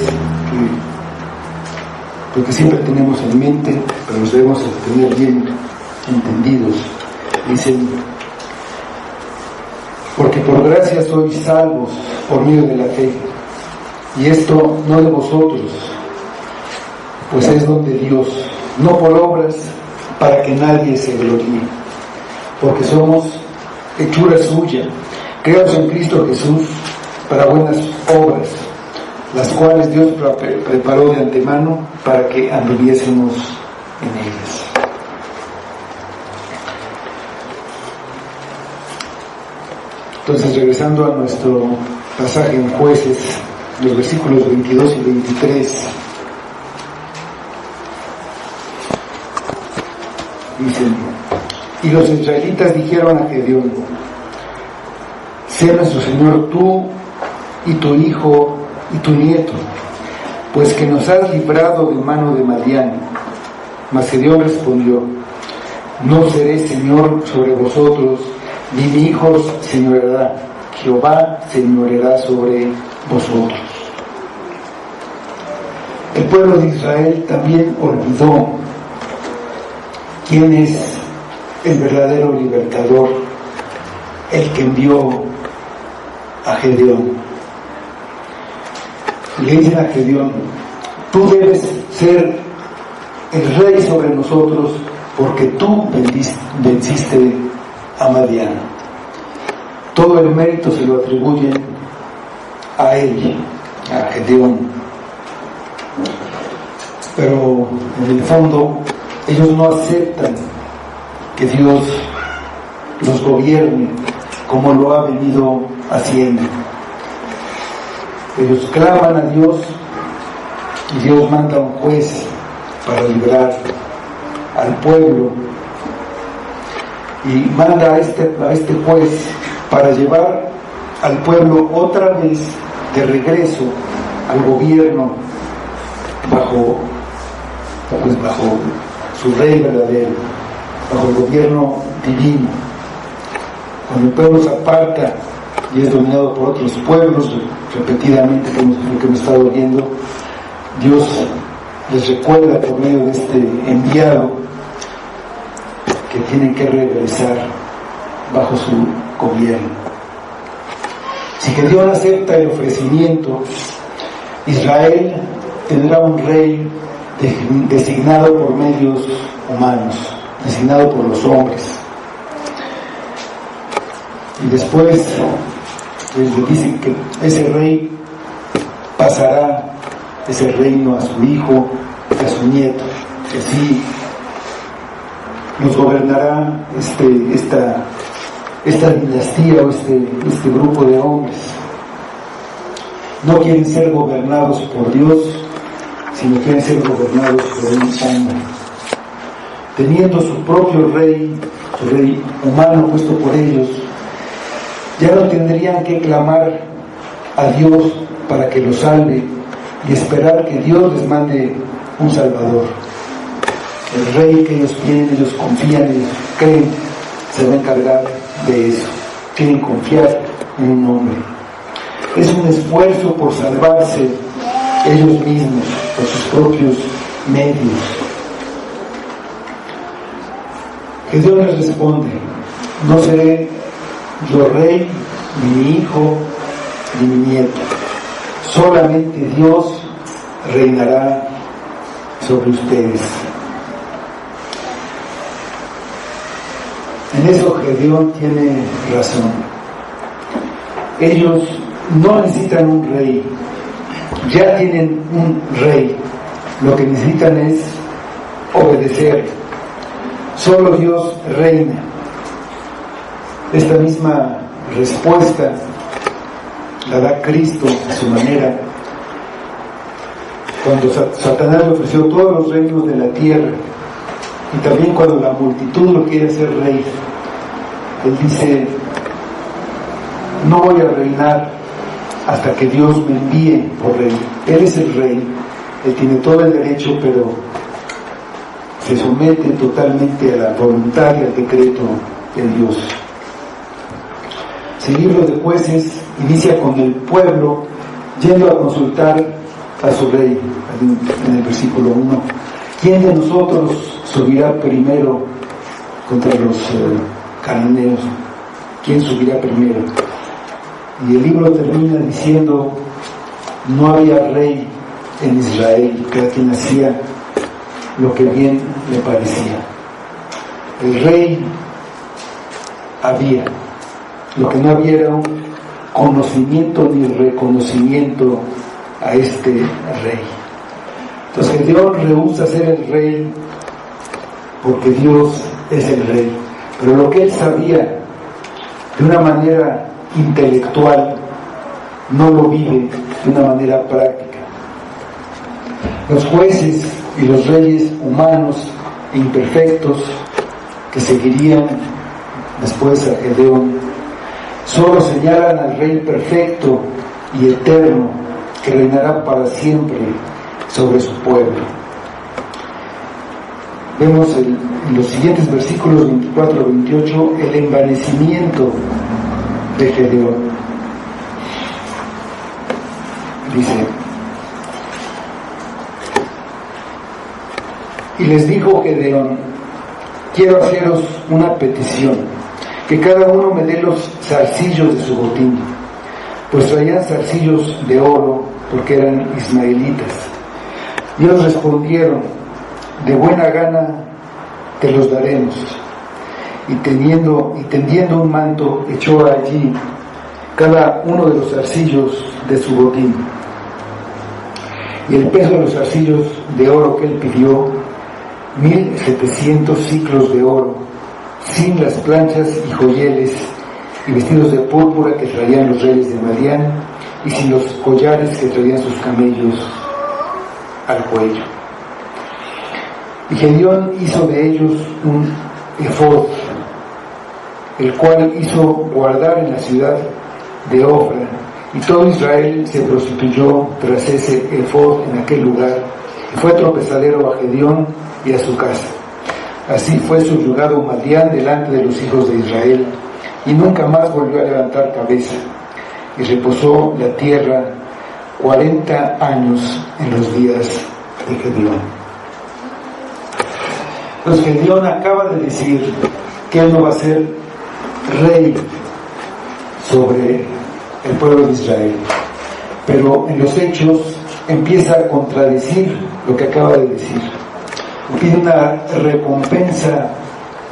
A: porque siempre tenemos en mente, pero los debemos tener bien entendidos. Dicen: porque por gracia sois salvos por medio de la fe, y esto no de vosotros, pues es don de Dios, no por obras, para que nadie se gloríe, porque somos hechura suya, creados en Cristo Jesús para buenas obras, las cuales Dios preparó de antemano para que anduviésemos en ellas. Entonces, regresando a nuestro pasaje en Jueces, los versículos 22 y 23, dicen: y los israelitas dijeron a Gedeón: sea nuestro Señor tú y tu hijo y tu nieto, pues que nos has librado de mano de Madián. Mas Gedeón respondió: no seré señor sobre vosotros, ni mi hijo señoreará, Jehová señoreará sobre vosotros. El pueblo de Israel también olvidó quién es el verdadero libertador, el que envió a Gedeón. Le dicen a Gedeón: tú debes ser el rey sobre nosotros porque tú venciste a Madián. Todo el mérito se lo atribuyen a él, a Gedeón. Pero en el fondo ellos no aceptan que Dios los gobierne como lo ha venido haciendo. Ellos claman a Dios y Dios manda a un juez para librar al pueblo, y manda a este juez para llevar al pueblo otra vez de regreso al gobierno bajo su rey verdadero, bajo el gobierno divino. Cuando el pueblo se aparta y es dominado por otros pueblos, repetidamente, como lo que hemos estado viendo, Dios les recuerda por medio de este enviado que tienen que regresar bajo su gobierno. Si Gedeón acepta el ofrecimiento, Israel tendrá un rey designado por medios humanos, designado por los hombres. Y después les dicen que ese rey pasará ese reino a su hijo y a su nieto, que así nos gobernará esta dinastía o este grupo de hombres. No quieren ser gobernados por Dios, sino quieren ser gobernados por un hombre. Teniendo su propio rey, su rey humano puesto por ellos, ya no tendrían que clamar a Dios para que los salve y esperar que Dios les mande un Salvador. El rey que ellos tienen, ellos confían, ellos creen, se va a encargar de eso. Quieren confiar en un hombre. Es un esfuerzo por salvarse ellos mismos, por sus propios medios. Gedeón les responde: no seré yo rey, ni mi hijo, ni mi nieto. Solamente Dios reinará sobre ustedes. En eso Gedeón tiene razón. Ellos no necesitan un rey, ya tienen un rey. Lo que necesitan es obedecer. Solo Dios reina. Esta misma respuesta la da Cristo a su manera. Cuando Satanás le ofreció todos los reinos de la tierra, y también cuando la multitud lo quiere hacer rey, Él dice: no voy a reinar hasta que Dios me envíe por rey. Él es el rey, Él tiene todo el derecho, pero se somete totalmente a la voluntad y al decreto de Dios. El libro de Jueces inicia con el pueblo yendo a consultar a su rey, en el versículo 1. ¿Quién de nosotros subirá primero contra los cananeos? ¿Quién subirá primero? Y el libro termina diciendo: no había rey en Israel, cada quien hacía lo que bien le parecía. El rey había, lo que no había era un conocimiento ni reconocimiento a este rey. Entonces Gedeón rehúsa ser el rey porque Dios es el rey, pero lo que él sabía de una manera intelectual no lo vive de una manera práctica. Los jueces y los reyes humanos e imperfectos que seguirían después a Gedeón solo señalan al rey perfecto y eterno que reinará para siempre sobre su pueblo. Vemos en los siguientes versículos 24-28 el envanecimiento de Gedeón. Dice: y les dijo Gedeón: quiero haceros una petición. que cada uno me dé los zarcillos de su botín, pues traían zarcillos de oro, porque eran ismaelitas. Y ellos respondieron: de buena gana te los daremos. Y tendiendo un manto, echó allí cada uno de los zarcillos de su botín. Y el peso de los zarcillos de oro que él pidió, 1,700 siclos de oro, sin las planchas y joyeles, y vestidos de púrpura que traían los reyes de Madián, y sin los collares que traían sus camellos al cuello. Y Gedeón hizo de ellos un efod, el cual hizo guardar en la ciudad de Ofra, y todo Israel se prostituyó tras ese efod en aquel lugar, y fue tropezadero a Gedeón y a su casa. Así fue subyugado Madián delante de los hijos de Israel, y nunca más volvió a levantar cabeza, y reposó la tierra 40 años en los días de Gedeón. Pues Gedeón acaba de decir que él no va a ser rey sobre el pueblo de Israel, pero en los hechos empieza a contradecir lo que acaba de decir. Pide una recompensa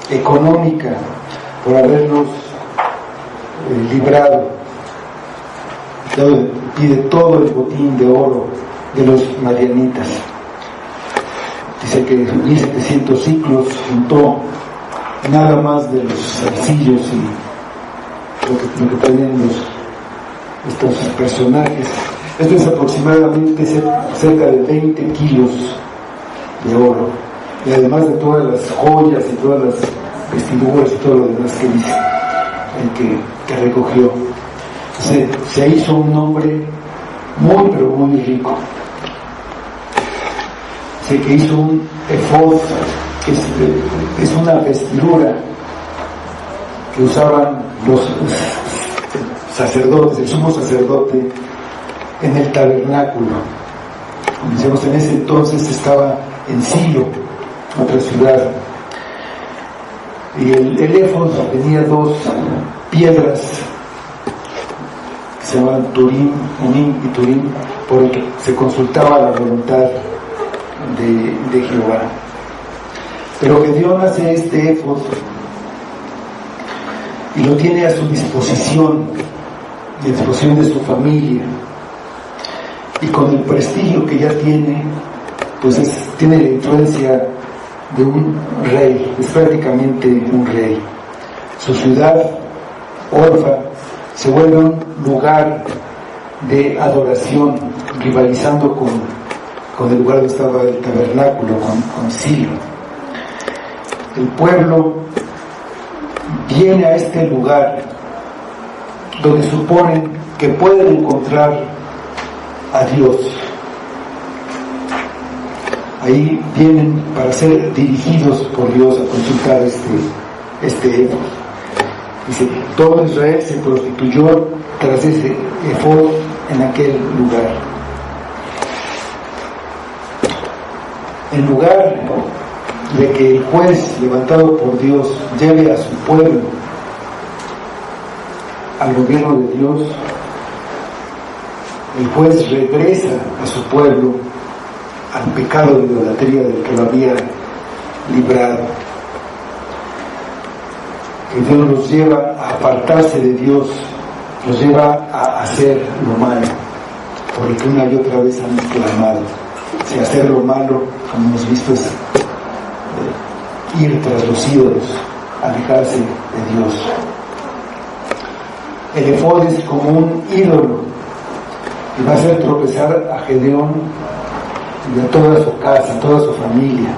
A: económica por haberlos librado. Pide todo el botín de oro de los madianitas. Dice que 1,700 ciclos juntó nada más de los zarcillos y lo que traían estos personajes. Esto es aproximadamente cerca de 20 kilos de oro, y además de todas las joyas y todas las vestiduras y todo lo demás que dice, que recogió. Se hizo un hombre muy, pero muy rico. Que hizo un efod, que es una vestidura que usaban los sacerdotes, el sumo sacerdote, en el tabernáculo. Como decíamos, en ese entonces estaba en Silo, otra ciudad, y el efod tenía 2 piedras que se llamaban Turim, Unim y Turim, por el que se consultaba la voluntad de Jehová. Pero Gedeón hace este efod y lo tiene a su disposición, a disposición de su familia, y con el prestigio que ya tiene, pues tiene la influencia de un rey, es prácticamente un rey. Su ciudad, Orfa, se vuelve un lugar de adoración, rivalizando con el lugar donde estaba el tabernáculo, con Silo. El pueblo viene a este lugar donde suponen que pueden encontrar a Dios. Ahí vienen para ser dirigidos por Dios a consultar este efod. Dice, todo Israel se prostituyó tras ese efod en aquel lugar. En lugar de que el juez levantado por Dios lleve a su pueblo al gobierno de Dios, el juez regresa a su pueblo al pecado de idolatría del que lo había librado. Que Dios los lleva a apartarse de Dios, los lleva a hacer lo malo, por el que una y otra vez han clamado. Si hacer lo malo, como hemos visto, es ir tras los ídolos, alejarse de Dios. El efod es como un ídolo y va a hacer tropezar a Gedeón y a toda su casa, a toda su familia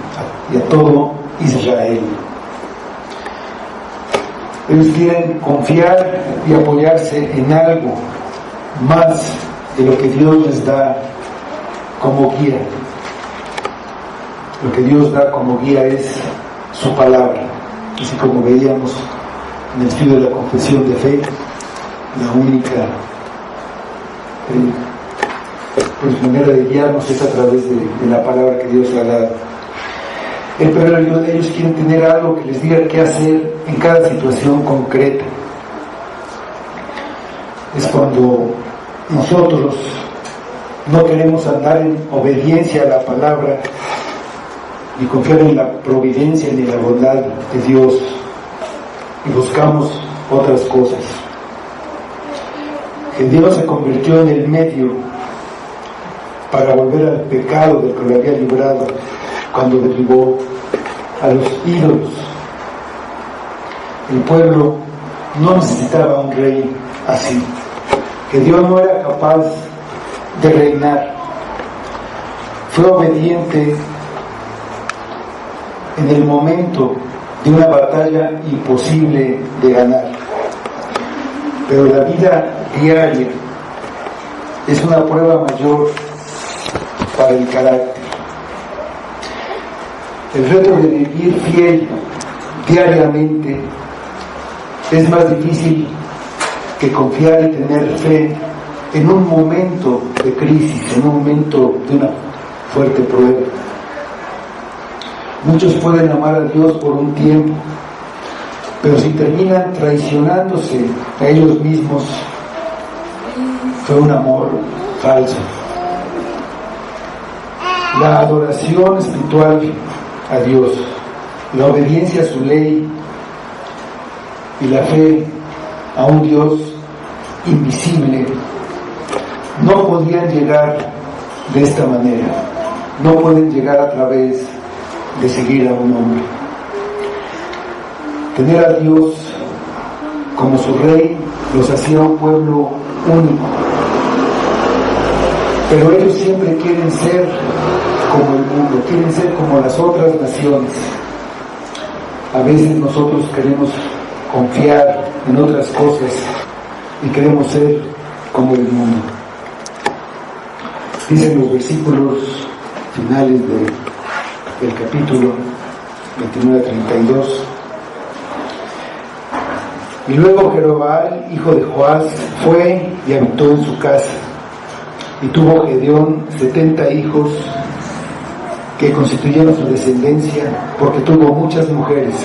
A: y a todo Israel. Ellos quieren confiar y apoyarse en algo más de lo que Dios les da como guía. Lo que Dios da como guía es su palabra, así como veíamos en el estudio de la confesión de fe, la única manera de guiarnos es a través de la palabra que Dios ha dado. Pero ellos quieren tener algo que les diga qué hacer en cada situación concreta. Es cuando nosotros no queremos andar en obediencia a la palabra, ni confiar en la providencia ni en la bondad de Dios, y buscamos otras cosas. Que Dios se convirtió en el medio para volver al pecado del que lo había librado cuando derribó a los ídolos. El pueblo no necesitaba un rey así, que Dios no era capaz de reinar. Fue obediente en el momento de una batalla imposible de ganar, pero la vida diaria es una prueba mayor para el carácter. El reto de vivir fiel diariamente es más difícil que confiar y tener fe en un momento de crisis, en un momento de una fuerte prueba. Muchos pueden amar a Dios por un tiempo, pero si terminan traicionándose a ellos mismos, fue un amor falso. La adoración espiritual a Dios, la obediencia a su ley y la fe a un Dios invisible no podían llegar de esta manera, no pueden llegar a través de seguir a un hombre. Tener a Dios como su rey los hacía un pueblo único, pero ellos siempre quieren ser como el mundo, quieren ser como las otras naciones. A veces nosotros queremos confiar en otras cosas y queremos ser como el mundo. Dicen los versículos finales del capítulo 29-32. Y luego Jeroboam, hijo de Joás, fue y habitó en su casa. Y tuvo Gedeón 70 hijos que constituyeron su descendencia, porque tuvo muchas mujeres.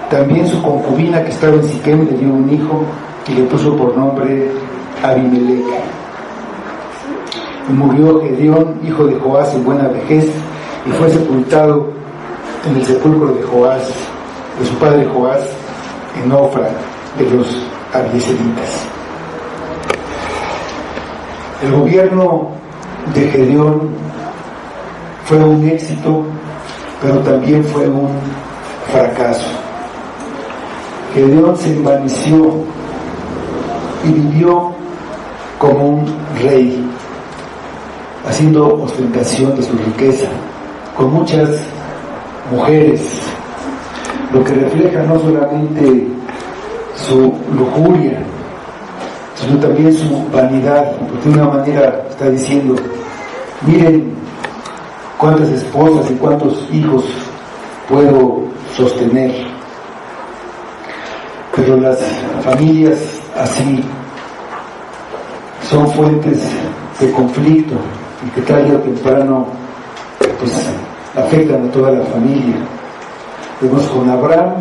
A: También su concubina que estaba en Siquem le dio un hijo y le puso por nombre Abimelech. Y murió Gedeón, hijo de Joás, en buena vejez, y fue sepultado en el sepulcro de Joás, de su padre Joás, en Ofra de los abiezeritas. El gobierno de Gedeón fue un éxito, pero también fue un fracaso. Gedeón se envaneció y vivió como un rey, haciendo ostentación de su riqueza, con muchas mujeres, lo que refleja no solamente su lujuria, sino también su vanidad, porque de una manera está diciendo: miren cuántas esposas y cuántos hijos puedo sostener. Pero las familias así son fuentes de conflicto y que tarde o temprano pues afectan a toda la familia. Vemos con Abraham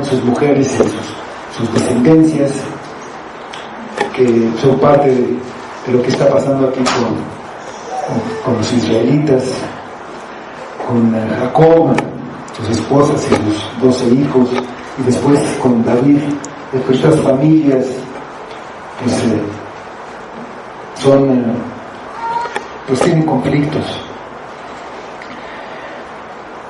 A: y sus mujeres y sus descendencias, que son parte de lo que está pasando aquí con los israelitas, con Jacob, sus esposas y sus 12 hijos, y después con David. Después estas familias pues tienen conflictos,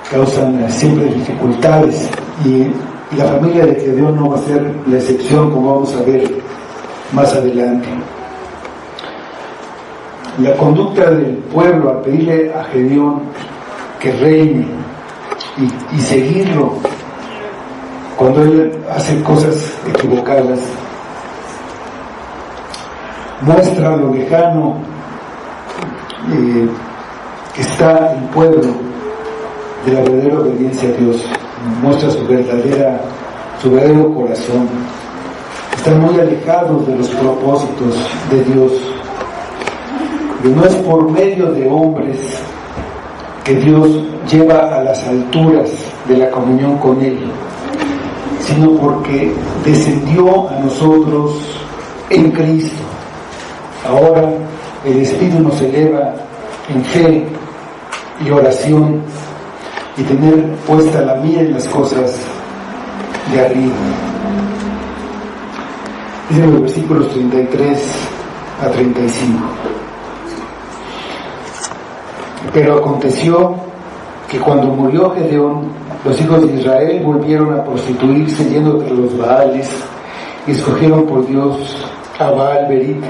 A: causan siempre dificultades, y la familia de Gedeón no va a ser la excepción, como vamos a ver más adelante. La conducta del pueblo al pedirle a Gedeón que reine y seguirlo cuando él hace cosas equivocadas muestra lo lejano que está el pueblo de la verdadera obediencia a Dios, muestra su verdadero corazón. Están muy alejados de los propósitos de Dios. Y no es por medio de hombres que Dios lleva a las alturas de la comunión con Él, sino porque descendió a nosotros en Cristo. Ahora el Espíritu nos eleva en fe y oración y tener puesta la mira en las cosas de arriba. Dicen los versículos 33 a 35. Pero aconteció que cuando murió Gedeón, los hijos de Israel volvieron a prostituirse yendo tras los Baales y escogieron por Dios a Baal Berit.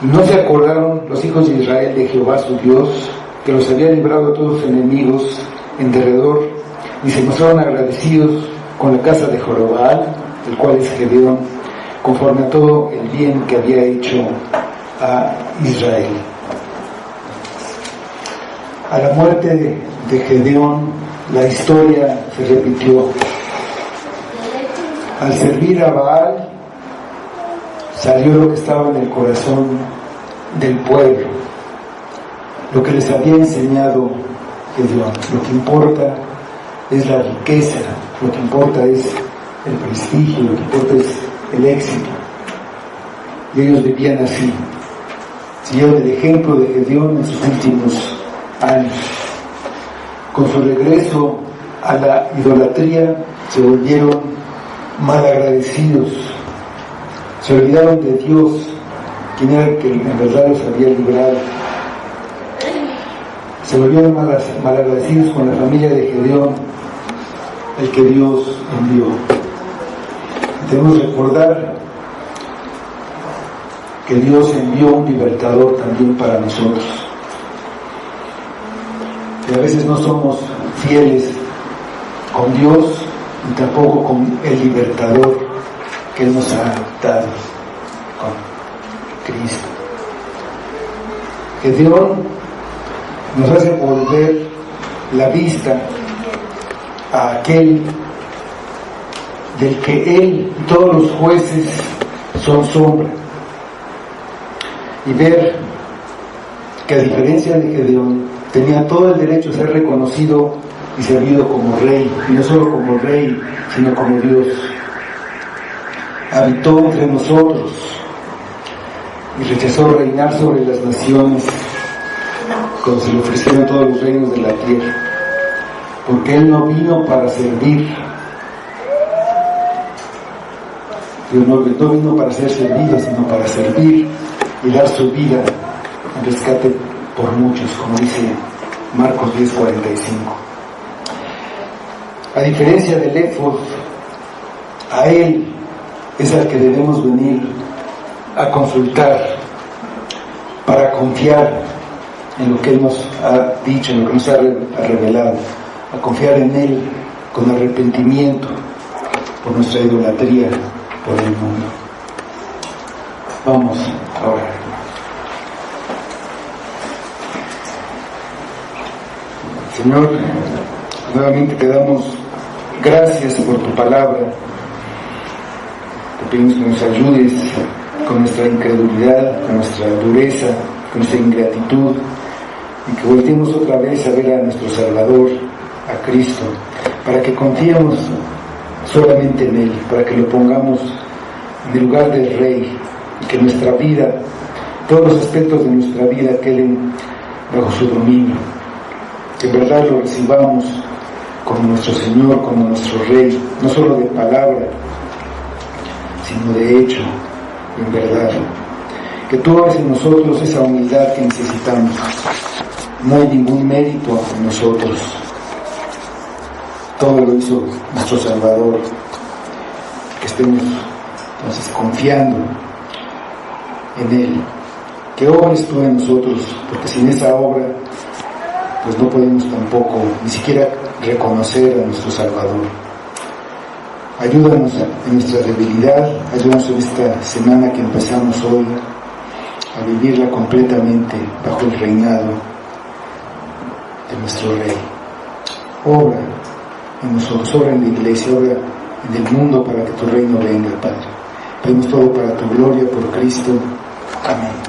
A: Y no se acordaron los hijos de Israel de Jehová su Dios, que los había librado de todos sus enemigos en derredor, y se mostraron agradecidos con la casa de Jorobal, el cual es Gedeón, conforme a todo el bien que había hecho a Israel. A la muerte de Gedeón, la historia se repitió. Al servir a Baal, salió lo que estaba en el corazón del pueblo, lo que les había enseñado Gedeón. Lo que importa es la riqueza, lo que importa es el prestigio, lo que importa es el éxito. Y ellos vivían así, siguieron el ejemplo de Gedeón en sus últimos años. Con su regreso a la idolatría se volvieron malagradecidos, se olvidaron de Dios, quien era el que en verdad los había librado. Se volvieron malagradecidos con la familia de Gedeón, el que Dios envió. Debemos recordar que Dios envió un libertador también para nosotros. Y a veces no somos fieles con Dios y tampoco con el libertador que Él nos ha dado, con Cristo. Gedeón nos hace volver la vista a aquel del que Él y todos los jueces son sombra, y ver que a diferencia de Gedeón tenía todo el derecho a ser reconocido y servido como rey, y no solo como rey, sino como Dios. Habitó entre nosotros y rechazó reinar sobre las naciones cuando se le ofrecieron todos los reinos de la tierra, porque Él no vino para servir. Dios no vino para ser servido, sino para servir y dar su vida en rescate por muchos, como dice Marcos 10:45. A diferencia del éfod, a Él es al que debemos venir a consultar para confiar en lo que Él nos ha dicho, en lo que nos ha revelado, a confiar en Él con arrepentimiento por nuestra idolatría por el mundo. Vamos a orar. Señor, nuevamente te damos gracias por tu palabra. Te pedimos que nos ayudes con nuestra incredulidad, con nuestra dureza, con nuestra ingratitud, y que volteemos otra vez a ver a nuestro Salvador, a Cristo, para que confiemos solamente en Él, para que lo pongamos en el lugar del Rey, y que nuestra vida, todos los aspectos de nuestra vida queden bajo su dominio, que en verdad lo recibamos como nuestro Señor, como nuestro Rey, no solo de palabra, sino de hecho, en verdad. Que tú hagas en nosotros esa humildad que necesitamos. No hay ningún mérito en nosotros. Todo lo hizo nuestro Salvador. Que estemos entonces confiando en Él. Que obres tú en nosotros, porque sin esa obra pues no podemos tampoco ni siquiera reconocer a nuestro Salvador. Ayúdanos en nuestra debilidad, ayúdanos en esta semana que empezamos hoy a vivirla completamente bajo el reinado de nuestro Rey. Obra en nosotros, obra en la iglesia, obra en el mundo para que tu reino venga, Padre. Pedimos todo para tu gloria, por Cristo. Amén.